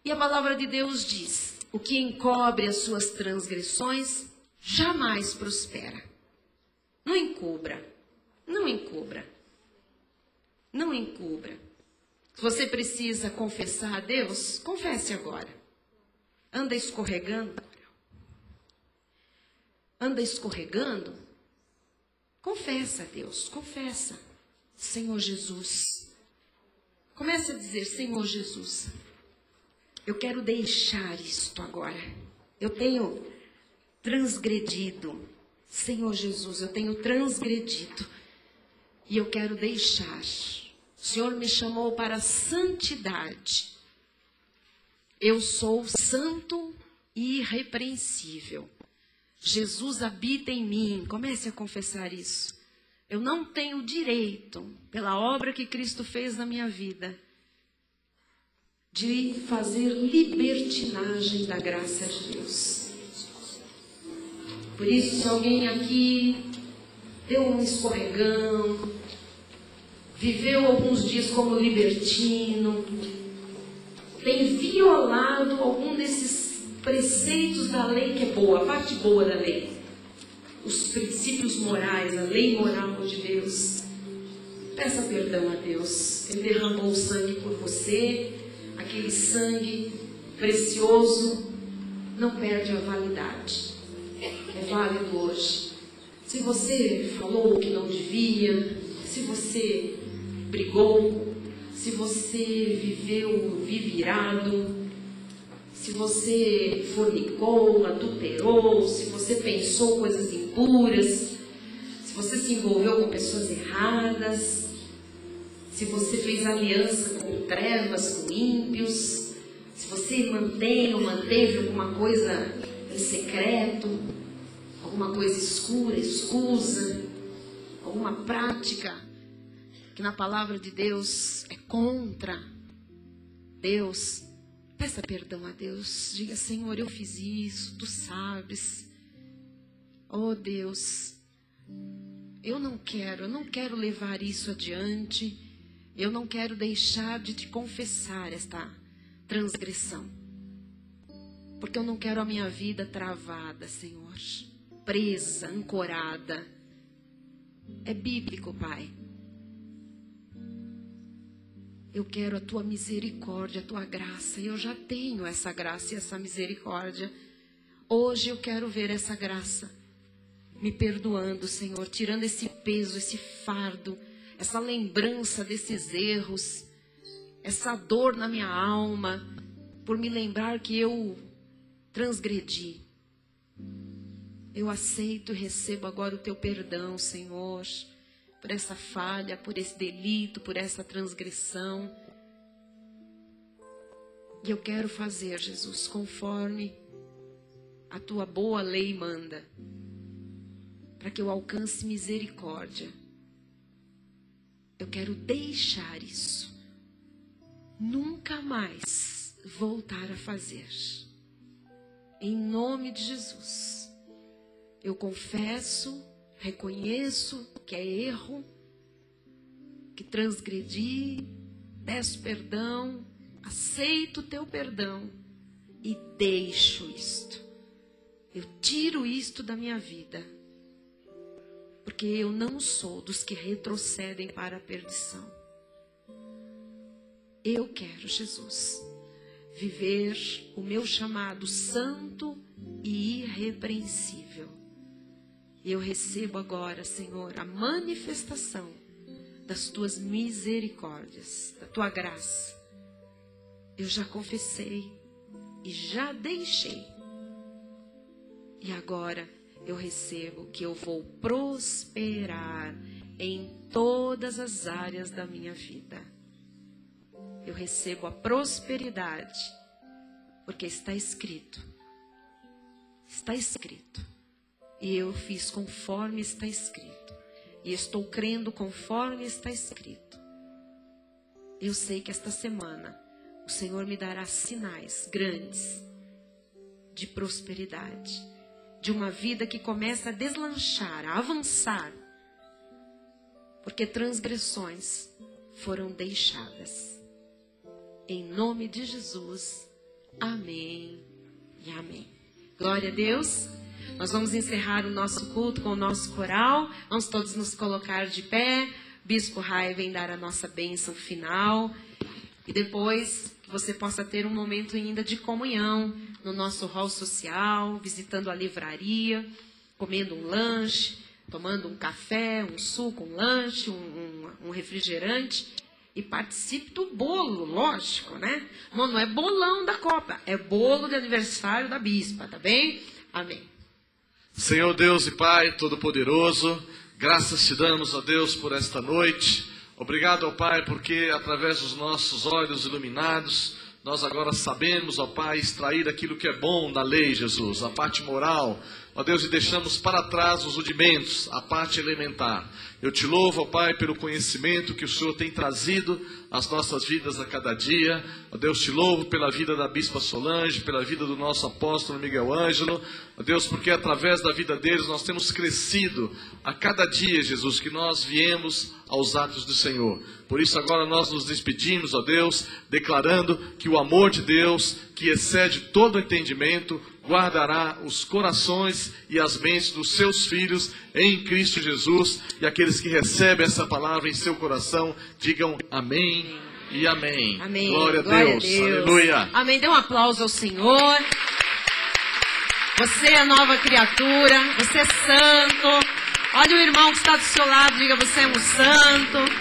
E a palavra de Deus diz: o que encobre as suas transgressões jamais prospera. Não encubra, não encubra, não encubra. Se você precisa confessar a Deus, confesse agora. Anda escorregando? Anda escorregando? Confessa a Deus, confessa. Senhor Jesus. Comece a dizer: Senhor Jesus, eu quero deixar isto agora. Eu tenho transgredido. Senhor Jesus, eu tenho transgredido. E eu quero deixar. O Senhor me chamou para a santidade. Eu sou santo e irrepreensível. Jesus habita em mim. Comece a confessar isso. Eu não tenho direito, pela obra que Cristo fez na minha vida, de fazer libertinagem da graça de Deus. Por isso, se alguém aqui deu um escorregão, viveu alguns dias como libertino, tem violado algum desses preceitos da lei que é boa, a parte boa da lei, os princípios morais, a lei moral de Deus, peça perdão a Deus. Ele derramou o sangue por você. Aquele sangue precioso não perde a validade. É válido hoje. Se você falou o que não devia, se você brigou, se você vive irado, se você fornicou, adulterou, se você pensou coisas impuras, se você se envolveu com pessoas erradas, se você fez aliança com trevas, com ímpios, se você mantém ou manteve alguma coisa em secreto, alguma coisa escura, escusa, alguma prática que na palavra de Deus é contra Deus, peça perdão a Deus. Diga: Senhor, eu fiz isso, tu sabes. Oh Deus, eu não quero levar isso adiante. Eu não quero deixar de te confessar esta transgressão. Porque eu não quero a minha vida travada, Senhor. Presa, ancorada. É bíblico, Pai. Eu quero a tua misericórdia, a tua graça. E eu já tenho essa graça e essa misericórdia. Hoje eu quero ver essa graça me perdoando, Senhor. Tirando esse peso, esse fardo, essa lembrança desses erros, essa dor na minha alma, por me lembrar que eu transgredi. Eu aceito e recebo agora o teu perdão, Senhor, por essa falha, por esse delito, por essa transgressão. E eu quero fazer, Jesus, conforme a tua boa lei manda, para que eu alcance misericórdia. Eu quero deixar isso. Nunca mais voltar a fazer. Em nome de Jesus. Eu confesso, reconheço que é erro, que transgredi, peço perdão, aceito o teu perdão e deixo isto. Eu tiro isto da minha vida. Porque eu não sou dos que retrocedem para a perdição. Eu quero, Jesus, viver o meu chamado santo e irrepreensível. E eu recebo agora, Senhor, a manifestação das tuas misericórdias, da tua graça. Eu já confessei e já deixei. E agora eu recebo que eu vou prosperar em todas as áreas da minha vida. Eu recebo a prosperidade, porque está escrito. Está escrito. E eu fiz conforme está escrito. E estou crendo conforme está escrito. Eu sei que esta semana o Senhor me dará sinais grandes de prosperidade, de uma vida que começa a deslanchar, a avançar, porque transgressões foram deixadas. Em nome de Jesus, amém e amém. Glória a Deus. Nós vamos encerrar o nosso culto com o nosso coral. Vamos todos nos colocar de pé. Bispo Rai vem dar a nossa bênção final. E depois que você possa ter um momento ainda de comunhão no nosso hall social, visitando a livraria, comendo um lanche, tomando um café, um suco, um lanche, um refrigerante. E participe do bolo, lógico, né? Não é bolão da Copa, é bolo de aniversário da bispa, tá bem? Amém. Senhor Deus e Pai Todo-Poderoso, graças te damos, ó Deus, por esta noite. Obrigado, ó Pai, porque através dos nossos olhos iluminados, nós agora sabemos, ó Pai, extrair aquilo que é bom da lei, Jesus, a parte moral, ó Deus, e deixamos para trás os rudimentos, a parte elementar. Eu te louvo, ó Pai, pelo conhecimento que o Senhor tem trazido às nossas vidas a cada dia. Ó Deus, te louvo pela vida da Bispa Solange, pela vida do nosso apóstolo Miguel Ângelo. Ó Deus, porque através da vida deles nós temos crescido a cada dia, Jesus, que nós viemos aos atos do Senhor. Por isso agora nós nos despedimos, ó Deus, declarando que o amor de Deus, que excede todo entendimento, guardará os corações e as mentes dos seus filhos em Cristo Jesus. E aqueles que recebem essa palavra em seu coração, digam amém e amém. Amém. Glória a Deus. Aleluia. Amém. Dê um aplauso ao Senhor. Você é nova criatura, você é santo. Olha o irmão que está do seu lado, diga: você é um santo.